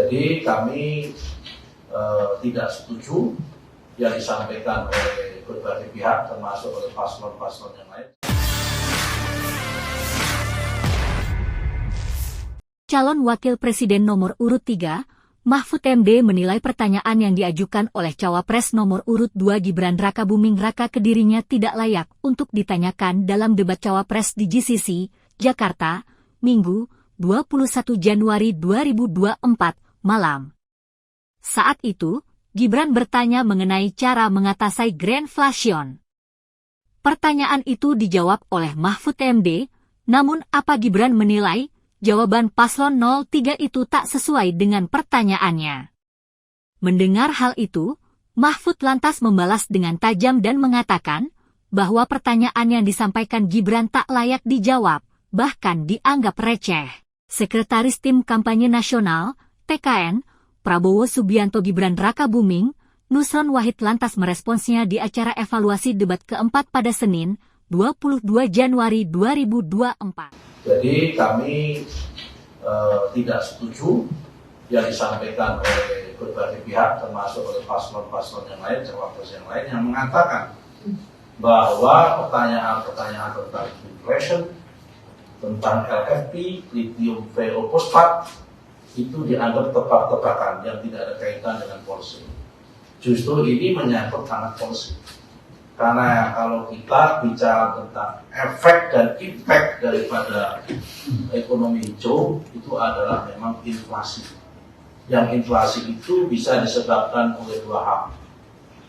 Jadi kami tidak setuju yang disampaikan oleh berbagai pihak, termasuk oleh paslon-paslon yang lain. Calon Wakil Presiden nomor urut 3, Mahfud MD menilai pertanyaan yang diajukan oleh Cawapres nomor urut 2 Gibran Rakabuming Raka ke dirinya tidak layak untuk ditanyakan dalam debat Cawapres di GCC, Jakarta, Minggu, 21 Januari 2024, malam. Saat itu, Gibran bertanya mengenai cara mengatasi grandflation. Pertanyaan itu dijawab oleh Mahfud MD, namun apa Gibran menilai jawaban paslon 03 itu tak sesuai dengan pertanyaannya. Mendengar hal itu, Mahfud lantas membalas dengan tajam dan mengatakan bahwa pertanyaan yang disampaikan Gibran tak layak dijawab, bahkan dianggap receh. Sekretaris Tim Kampanye Nasional, TKN, Prabowo Subianto Gibran Rakabuming, Nusron Wahid lantas meresponsnya di acara evaluasi debat keempat pada Senin, 22 Januari 2024. Jadi kami tidak setuju yang disampaikan oleh berbagai pihak, termasuk oleh paslon-paslon yang lain, cawapres yang lain, yang mengatakan bahwa pertanyaan-pertanyaan tentang inflation, tentang LFP, lithium fosfat, itu dianggap tebak-tebakan yang tidak ada kaitan dengan policy. Justru ini menyangkut sangat policy. Karena kalau kita bicara tentang efek dan impact daripada ekonomi hijau, itu adalah memang inflasi. Yang inflasi itu bisa disebabkan oleh dua hal.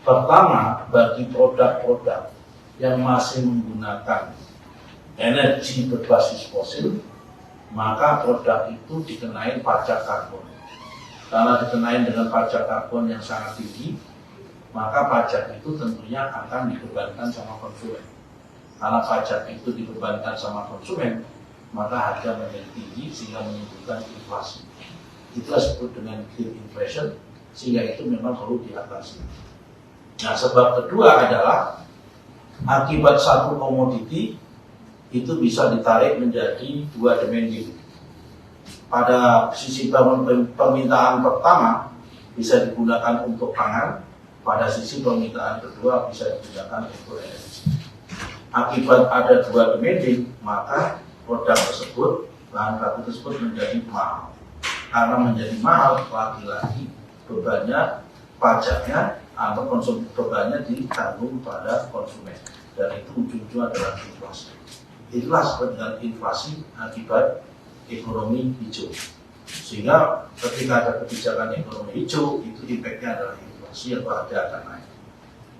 Pertama, bagi produk-produk yang masih menggunakan energi berbasis fosil, maka produk itu dikenai pajak karbon. Karena dikenai dengan pajak karbon yang sangat tinggi, maka pajak itu tentunya akan dibebankan sama konsumen. Karena pajak itu dibebankan sama konsumen, maka harga menjadi tinggi sehingga menimbulkan inflasi. Itulah disebut dengan green inflation, sehingga itu memang perlu diatasi. Nah, sebab kedua adalah akibat satu komoditi itu bisa ditarik menjadi dua dimensi. Pada sisi permintaan pertama bisa digunakan untuk pangan, pada sisi permintaan kedua bisa digunakan untuk energi. Akibat ada dua dimensi, maka produk tersebut, bahan baku tersebut menjadi mahal. Karena menjadi mahal, lagi-lagi bebannya, pajaknya atau bebannya ditanggung pada konsumen. Dan itu ujung-ujungnya adalah inflasi. Itulah disebut dengan inflasi akibat ekonomi hijau. Sehingga ketika ada kebijakan ekonomi hijau, itu impactnya adalah inflasi atau harga akan naik.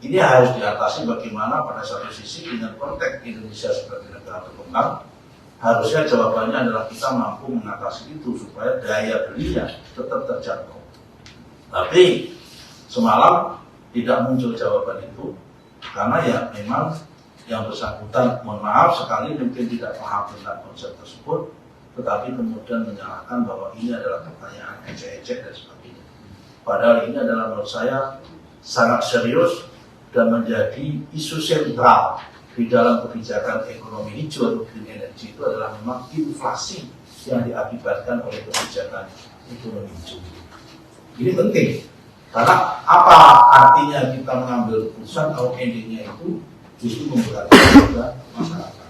Ini harus diatasi bagaimana pada satu sisi dengan konteks Indonesia sebagai negara berkembang, harusnya jawabannya adalah kita mampu mengatasi itu supaya daya belinya tetap terjangkau. Tapi semalam tidak muncul jawaban itu, karena ya memang yang bersangkutan, mohon maaf sekali mungkin tidak paham tentang konsep tersebut, tetapi kemudian menyalahkan bahwa ini adalah pertanyaan ecek-ecek dan sebagainya. Padahal ini adalah menurut saya sangat serius dan menjadi isu sentral di dalam kebijakan ekonomi hijau atau green energy. Itu adalah memang inflasi yang diakibatkan oleh kebijakan ekonomi hijau. Ini penting, karena apa artinya kita mengambil keputusan kalau endingnya itu justru memberatkan kepada masyarakat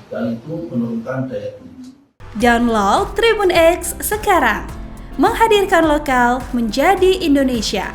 dan itu menurunkan daya beli. Download Tribun X sekarang, menghadirkan lokal menjadi Indonesia.